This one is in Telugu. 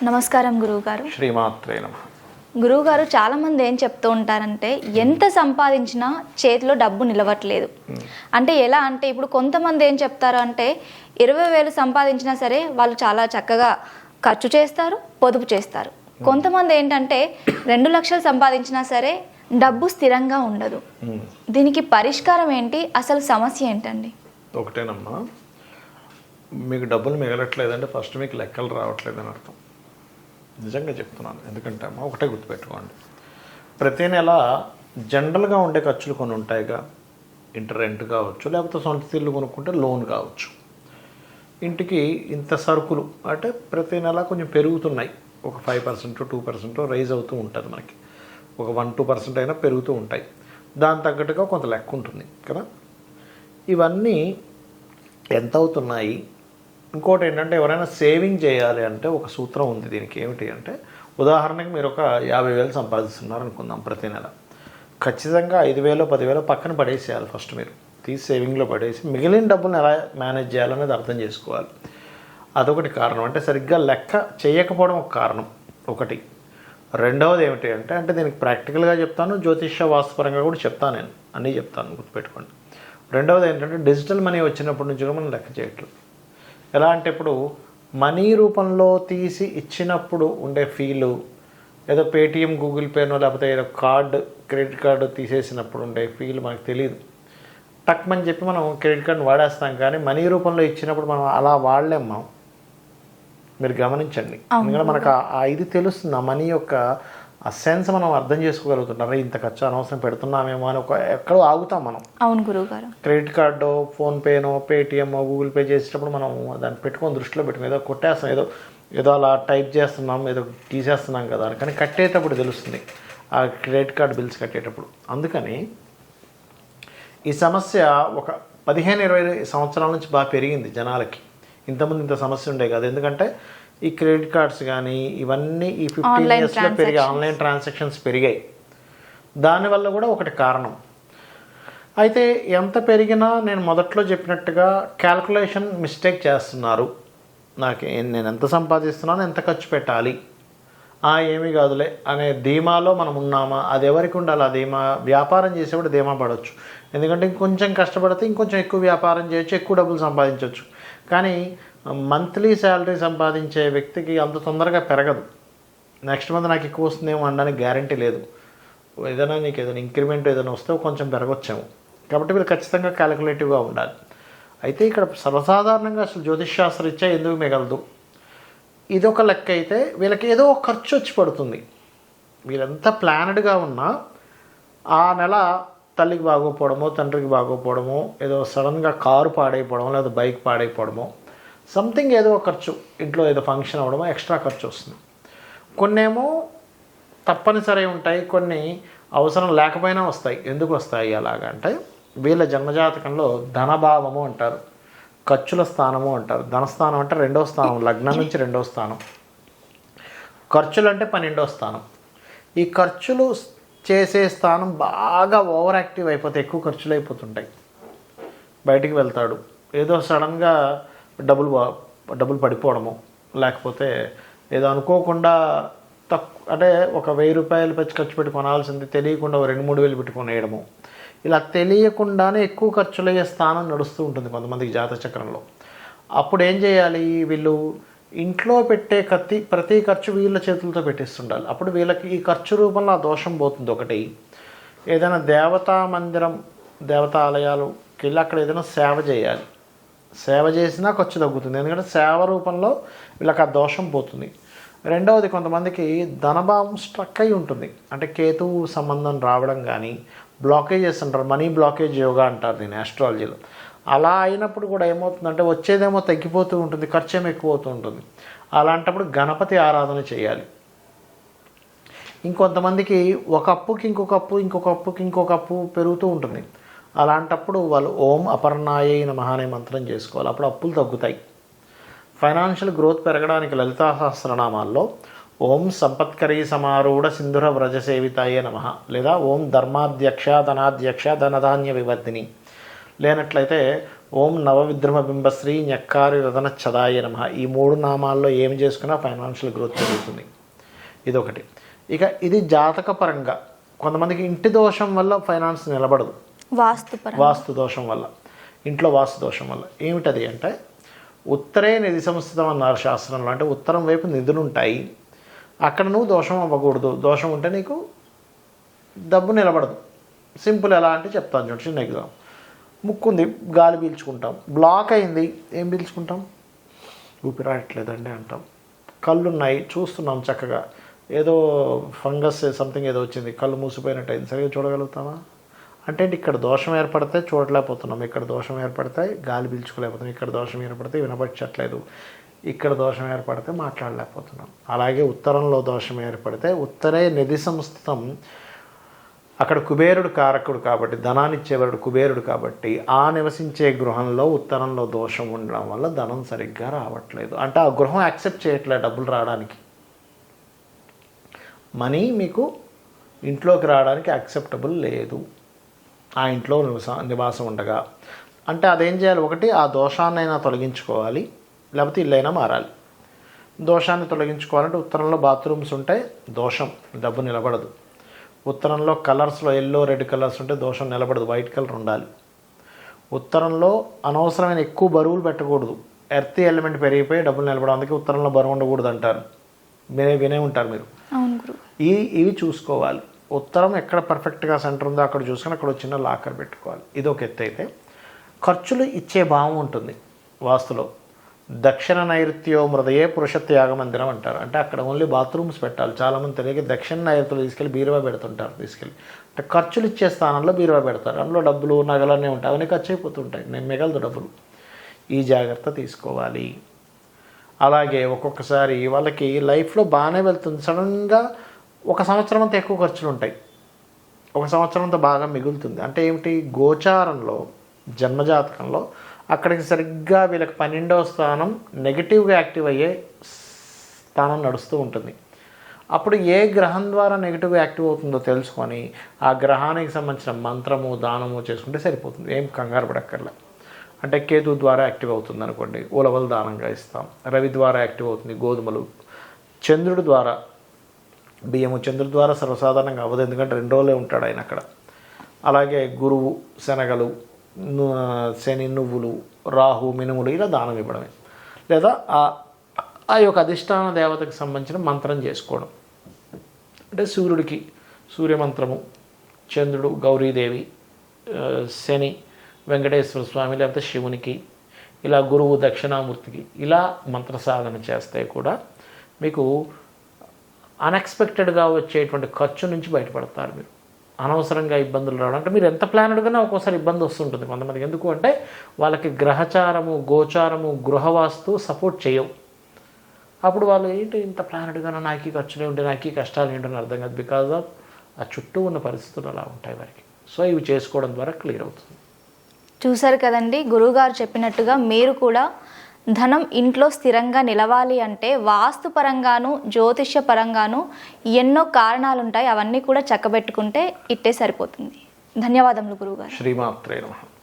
నమస్కారం గురువుగారు. శ్రీమాత్రే నమః. గురువుగారు, చాలామంది ఏం చెప్తూ ఉంటారంటే ఎంత సంపాదించినా చేతిలో డబ్బు నిలవట్లేదు. అంటే ఎలా అంటే ఇప్పుడు కొంతమంది ఏం చెప్తారు అంటే 20,000 సంపాదించినా సరే వాళ్ళు చాలా చక్కగా ఖర్చు చేస్తారు, పొదుపు చేస్తారు. కొంతమంది ఏంటంటే 2 లక్షలు సంపాదించినా సరే డబ్బు స్థిరంగా ఉండదు. దీనికి పరిష్కారం ఏంటి? అసలు సమస్య ఏంటండి? ఒకటేనమ్మా, మీకు డబ్బులు మిగలట్లేదంటే ఫస్ట్ మీకు లెక్కలు రావట్లేదని అర్థం. నిజంగా చెప్తున్నాను. ఎందుకంటే అమ్మా ఒకటే గుర్తుపెట్టుకోండి, ప్రతి నెల జనరల్గా ఉండే ఖర్చులు కొన్ని ఉంటాయిగా. ఇంటి రెంట్ కావచ్చు, లేకపోతే సొంత ఇల్లు కొనుక్కుంటే లోన్ కావచ్చు. ఇంటికి ఇంత సరుకులు అంటే ప్రతి నెల కొంచెం పెరుగుతున్నాయి. ఒక 5% 2% రైజ్ అవుతూ ఉంటుంది. మనకి ఒక 1-2% అయినా పెరుగుతూ ఉంటాయి. దాని తగ్గట్టుగా కొంత లెక్క ఉంటుంది కదా. ఇవన్నీ ఎంత అవుతున్నాయి? ఇంకోటి ఏంటంటే, ఎవరైనా సేవింగ్ చేయాలి అంటే ఒక సూత్రం ఉంది దీనికి. ఏమిటి అంటే, ఉదాహరణకి మీరు ఒక 50,000 సంపాదిస్తున్నారు అనుకుందాం. ప్రతి నెల ఖచ్చితంగా 5,000 10,000 పక్కన పడేసేయాలి. ఫస్ట్ మీరు తీసి సేవింగ్లో పడేసి మిగిలిన డబ్బులను ఎలా మేనేజ్ చేయాలనేది అర్థం చేసుకోవాలి. అదొకటి కారణం. అంటే సరిగ్గా లెక్క చేయకపోవడం ఒక కారణం ఒకటి. రెండవది ఏమిటి అంటే దీనికి ప్రాక్టికల్గా చెప్తాను, జ్యోతిష్య వాస్తుపరంగా కూడా చెప్తాను. నేను అన్నీ చెప్తాను, గుర్తుపెట్టుకోండి. రెండవది ఏంటంటే, డిజిటల్ మనీ వచ్చినప్పటి నుంచి కూడా మనం లెక్క చేయట్లేదు. ఎలా అంటే, ఇప్పుడు మనీ రూపంలో తీసి ఇచ్చినప్పుడు ఉండే ఫీలు, ఏదో పేటిఎం గూగుల్ పేనో లేకపోతే ఏదో క్రెడిట్ కార్డు తీసేసినప్పుడు ఉండే ఫీల్ మనకు తెలియదు. టక్మని చెప్పి మనం క్రెడిట్ కార్డుని వాడేస్తాం, కానీ మనీ రూపంలో ఇచ్చినప్పుడు మనం అలా వాడలేం. మనం మీరు గమనించండి. ఎందుకంటే మనకు ఇది తెలుస్తుంది, ఆ మనీ యొక్క ఆ సెన్స్ మనం అర్థం చేసుకోగలుగుతుంటారు. ఇంత ఖర్చు అనవసరం పెడుతున్నామేమో అని ఎక్కడో ఆగుతాం మనం. అవును గురువుగారు. క్రెడిట్ కార్డు, ఫోన్పేనో పేటిఎం గూగుల్ పే చేసేటప్పుడు మనం దాన్ని పెట్టుకొని దృష్టిలో పెట్టుకుని ఏదో కొట్టేస్తాం, ఏదో అలా టైప్ చేస్తున్నాం, ఏదో తీసేస్తున్నాం కదా అని. కానీ కట్టేటప్పుడు తెలుస్తుంది, ఆ క్రెడిట్ కార్డు బిల్స్ కట్టేటప్పుడు. అందుకని ఈ సమస్య ఒక 15-20 సంవత్సరాల నుంచి బాగా పెరిగింది జనాలకి. ఇంతకుముందు ఇంత సమస్య ఉండే కాదు. ఎందుకంటే ఈ క్రెడిట్ కార్డ్స్ కానీ ఇవన్నీ ఈ 15 ఇయర్స్లో పెరిగాయి. ఆన్లైన్ ట్రాన్సాక్షన్స్ పెరిగాయి. దానివల్ల కూడా ఒకటి కారణం. అయితే ఎంత పెరిగినా నేను మొదట్లో చెప్పినట్టుగా క్యాల్కులేషన్ మిస్టేక్ చేస్తున్నారు. నేను ఎంత సంపాదిస్తున్నాను, ఎంత ఖర్చు పెట్టాలి, ఏమీ కాదులే అనే ధీమాలో మనం ఉన్నామా? అది ఎవరికి ఉండాలి ఆ ధీమా? వ్యాపారం చేసేవాడు ధీమా పడవచ్చు. ఎందుకంటే ఇంకొంచెం కష్టపడితే ఇంకొంచెం ఎక్కువ వ్యాపారం చేయొచ్చు, ఎక్కువ డబ్బులు సంపాదించవచ్చు. కానీ మంత్లీ శాలరీ సంపాదించే వ్యక్తికి అంత తొందరగా పెరగదు. నెక్స్ట్ మంత్ నాకు ఎక్కువ వస్తుందేమో అనడానికి గ్యారంటీ లేదు. నీకు ఏదైనా ఇంక్రిమెంట్ ఏదైనా వస్తే కొంచెం పెరగొచ్చాము. కాబట్టి వీళ్ళు ఖచ్చితంగా క్యాలిక్యులేటివ్గా ఉండాలి. అయితే ఇక్కడ సర్వసాధారణంగా అసలు జ్యోతిష్శాస్త్రరీత్యా ఎందుకు మిగలదు? ఇదొక లెక్క అయితే వీళ్ళకి ఏదో ఒక ఖర్చు వచ్చి పడుతుంది. వీళ్ళంతా ప్లానెడ్గా ఉన్నా ఆ నెల తల్లికి బాగోపోవడమో, తండ్రికి బాగోపోవడమో, ఏదో సడన్గా కారు పాడైపోవడమో, లేదా బైక్ పాడైపోవడమో, సంథింగ్ ఏదో ఒక ఖర్చు, ఇంట్లో ఏదో ఫంక్షన్ అవ్వడమో ఎక్స్ట్రా ఖర్చు వస్తుంది. కొన్నేమో తప్పనిసరి ఉంటాయి, కొన్ని అవసరం లేకపోయినా వస్తాయి. ఎందుకు వస్తాయి అలాగంటే, వీళ్ళ జన్మజాతకంలో ధనభావము అంటారు, ఖర్చుల స్థానము అంటారు. ధనస్థానం అంటే 2వ స్థానం, లగ్నం నుంచి 2వ స్థానం. ఖర్చులు అంటే 12వ స్థానం. ఈ ఖర్చులు చేసే స్థానం బాగా ఓవర్ యాక్టివ్ అయిపోతే ఎక్కువ ఖర్చులు అయిపోతుంటాయి. బయటికి వెళ్తాడు, ఏదో సడన్గా డబ్బులు పడిపోవడము, లేకపోతే ఏదో అనుకోకుండా అంటే ఒక 1,000 రూపాయలు ఖర్చు పెట్టి కొనాల్సింది తెలియకుండా 2-3 వేలు పెట్టి కొనేయడము. ఇలా తెలియకుండానే ఎక్కువ ఖర్చులయ్యే స్థానం నడుస్తూ ఉంటుంది కొంతమందికి జాతచక్రంలో. అప్పుడు ఏం చేయాలి? వీళ్ళు ఇంట్లో పెట్టే ప్రతి ఖర్చు వీళ్ళ చేతులతో పెట్టిస్తుండాలి. అప్పుడు వీళ్ళకి ఈ ఖర్చు రూపంలో ఆ దోషం పోతుంది. ఒకటి, ఏదైనా దేవతా మందిరం, దేవతాలయాలకి వెళ్ళి అక్కడ ఏదైనా సేవ చేయాలి. సేవ చేసినా ఖర్చు తగ్గుతుంది, ఎందుకంటే సేవ రూపంలో వీళ్ళకి ఆ దోషం పోతుంది. రెండవది, కొంతమందికి ధనభావం స్ట్రక్ అయి ఉంటుంది. అంటే కేతువు సంబంధం రావడం కానీ, బ్లాకేజెస్ అంటారు, మనీ బ్లాకేజ్ యోగా అంటారు దీన్ని ఆస్ట్రాలజీలో. అలా అయినప్పుడు కూడా ఏమవుతుందంటే వచ్చేదేమో తగ్గిపోతూ ఉంటుంది, ఖర్చు ఏమో ఎక్కువ అవుతూ ఉంటుంది. అలాంటప్పుడు గణపతి ఆరాధన చేయాలి. ఇంకొంతమందికి ఒక అప్పుకి ఇంకొక అప్పు పెరుగుతూ ఉంటుంది. అలాంటప్పుడు వాళ్ళు ఓం అపర్ణాయై నమః అనే మంత్రం చేసుకోవాలి. అప్పుడు అప్పులు తగ్గుతాయి. ఫైనాన్షియల్ గ్రోత్ పెరగడానికి లలితా సహస్రనామాల్లో ఓం సంపత్కరీ సమారూఢ సింధుర వ్రజ సేవితాయే నమః, లేదా ఓం ధర్మాధ్యక్ష ధనాధ్యక్ష ధనధాన్య వివర్ధిని, లేనట్లయితే ఓం నవవిద్రమ బింబశ్రీ ఞక్కారి రతన చదాయ నమః. ఈ 3 నామాల్లో ఏమి చేసుకున్నా ఫైనాన్షియల్ గ్రోత్ జరుగుతుంది. ఇదొకటి. ఇక ఇది జాతకపరంగా కొంతమందికి ఇంటి దోషం వల్ల ఫైనాన్స్ నిలబడదు. వాస్తు దోషం వల్ల, ఇంట్లో వాస్తు దోషం వల్ల ఏమిటది అంటే ఉత్తరే నిధి సంస్థితం అన్నారు శాస్త్రంలో. అంటే ఉత్తరం వైపు నిధులు ఉంటాయి, అక్కడ నువ్వు దోషం అవ్వకూడదు. దోషం ఉంటే నీకు డబ్బు నిలబడదు. సింపుల్. ఎలా అంటే చెప్తాను చూడండి, చిన్న ఎగ్జామ్. ముక్కుంది, గాలి పీల్చుకుంటాం, బ్లాక్ అయింది, ఏం పీల్చుకుంటాం? ఊపిరాడట్లేదండి అంటాం. కళ్ళు ఉన్నాయి, చూస్తున్నాం చక్కగా, ఏదో ఫంగస్ సంథింగ్ ఏదో వచ్చింది, కళ్ళు మూసిపోయినట్టు అయింది, సరిగ్గా చూడగలుగుతామా? అంటే ఇక్కడ దోషం ఏర్పడితే చూడలేకపోతున్నాం, ఇక్కడ దోషం ఏర్పడితే గాలి పీల్చుకోలేకపోతున్నాం, ఇక్కడ దోషం ఏర్పడితే వినపచ్చట్లేదు, ఇక్కడ దోషం ఏర్పడితే మాట్లాడలేకపోతున్నాం. అలాగే ఉత్తరంలో దోషం ఏర్పడితే ఉత్తరే నిధి సంస్థితం, అక్కడ కుబేరుడు కారకుడు కాబట్టి, ధనాన్నిచ్చేవాడు కుబేరుడు కాబట్టి, ఆ నివసించే గృహంలో ఉత్తరంలో దోషం ఉండడం వల్ల ధనం సరిగ్గా రావట్లేదు. అంటే ఆ గృహం యాక్సెప్ట్ చేయట్లేదు డబ్బులు రావడానికి. మనీ మీకు ఇంట్లోకి రావడానికి యాక్సెప్టబుల్ లేదు ఆ ఇంట్లో నివాసం ఉండగా. అంటే అదేం చేయాలి? ఒకటి, ఆ దోషాన్నైనా తొలగించుకోవాలి, లేకపోతే ఇల్లైనా మారాలి. దోషాన్ని తొలగించుకోవాలంటే ఉత్తరంలో బాత్రూమ్స్ ఉంటే దోషం, డబ్బు నిలబడదు. ఉత్తరంలో కలర్స్లో ఎల్లో రెడ్ కలర్స్ ఉంటే దోషం నిలబడదు, వైట్ కలర్ ఉండాలి. ఉత్తరంలో అనవసరమైన ఎక్కువ బరువులు పెట్టకూడదు, ఎర్త్ ఎలిమెంట్ పెరిగిపోయి డబ్బులు నిలబడదు. అందుకే ఉత్తరంలో బరువు ఉండకూడదు అంటారు, వినే ఉంటారు మీరు. ఇవి చూసుకోవాలి. ఉత్తరం ఎక్కడ పర్ఫెక్ట్గా సెంటర్ ఉందో అక్కడ చూసుకొని అక్కడ చిన్న లాకర్ పెట్టుకోవాలి. ఇది ఒక ఎత్తు. అయితే ఖర్చులు ఇచ్చే భావం ఉంటుంది వాస్తులో. దక్షిణ నైరుత్యో మృదయే పురుషత్యాగ మందిరం అంటారు. అంటే అక్కడ ఓన్లీ బాత్రూమ్స్ పెట్టాలి. చాలామంది తెలియక దక్షిణ నైరుతులు తీసుకెళ్ళి బీరువా పెడుతుంటారు. తీసుకెళ్ళి అంటే ఖర్చులు ఇచ్చే స్థానంలో బీరువా పెడతారు. అందులో డబ్బులు నగలన్నీ ఉంటాయి, అవన్నీ ఖర్చు అయిపోతుంటాయి, నేను మిగలదు డబ్బులు. ఈ జాగ్రత్త తీసుకోవాలి. అలాగే ఒక్కొక్కసారి వాళ్ళకి లైఫ్లో బాగానే వెళ్తుంది, సడన్గా 1 సంవత్సరం అంతా ఎక్కువ ఖర్చులు ఉంటాయి, 1 సంవత్సరం అంతా బాగా మిగులుతుంది. అంటే ఏమిటి? గోచారంలో జన్మజాతకంలో అక్కడికి సరిగ్గా వీళ్ళకి 12వ స్థానం నెగిటివ్గా యాక్టివ్ అయ్యే స్థానం నడుస్తూ ఉంటుంది. అప్పుడు ఏ గ్రహం ద్వారా నెగిటివ్గా యాక్టివ్ అవుతుందో తెలుసుకొని ఆ గ్రహానికి సంబంధించిన మంత్రము దానము చేసుకుంటే సరిపోతుంది, ఏం కంగారు పడక్కర్లే. అంటే కేతు ద్వారా యాక్టివ్ అవుతుంది అనుకోండి, ఉలవలు దానంగా ఇస్తాం. రవి ద్వారా యాక్టివ్ అవుతుంది, గోధుమలు. చంద్రుడి ద్వారా బియ్యము. చంద్రుడి ద్వారా సర్వసాధారణంగా అవ్వదు, ఎందుకంటే 2 రోజులే ఉంటాడు ఆయన అక్కడ. అలాగే గురువు శనగలు, శని నువ్వులు, రాహు మినుములు, ఇలా దానం ఇవ్వడమే. లేదా ఆ యొక్క అధిష్టాన దేవతకి సంబంధించిన మంత్రం చేసుకోవడం. అంటే సూర్యుడికి సూర్యమంత్రము, చంద్రుడు గౌరీదేవి, శని వెంకటేశ్వర స్వామి లేకపోతే శివునికి, ఇలా గురువు దక్షిణామూర్తికి, ఇలా మంత్ర సాధన చేస్తే కూడా మీకు అన్ఎక్స్పెక్టెడ్గా వచ్చేటువంటి ఖర్చు నుంచి బయటపడతారు మీరు. అనవసరంగా ఇబ్బందులు రావడం అంటే మీరు ఎంత ప్లానెడ్గానే ఒక్కోసారి ఇబ్బంది వస్తుంటుంది కొంతమందికి. ఎందుకు అంటే వాళ్ళకి గ్రహచారము, గోచారము, గృహవాస్తు సపోర్ట్ చేయవు. అప్పుడు వాళ్ళు ఏంటి ఇంత ప్లానెడ్గానే నాకు ఈ ఖర్చులు ఏంటి, నాకు ఈ కష్టాలు ఏంటని అర్థం కాదు. బికాజ్ ఆఫ్ ఆ చుట్టూ ఉన్న పరిస్థితులు అలా ఉంటాయి వారికి. సో ఇవి చేసుకోవడం ద్వారా క్లియర్ అవుతుంది. చూసారు కదండి, గురువుగారు చెప్పినట్టుగా మీరు కూడా ధనం ఇంట్లో స్థిరంగా నిలవాలి అంటే వాస్తుపరంగాను జ్యోతిష్య పరంగాను ఎన్నో కారణాలు ఉంటాయి, అవన్నీ కూడా చక్కబెట్టుకుంటే ఇట్టే సరిపోతుంది. ధన్యవాదములు గురువుగారు. శ్రీమాత్రే నమః.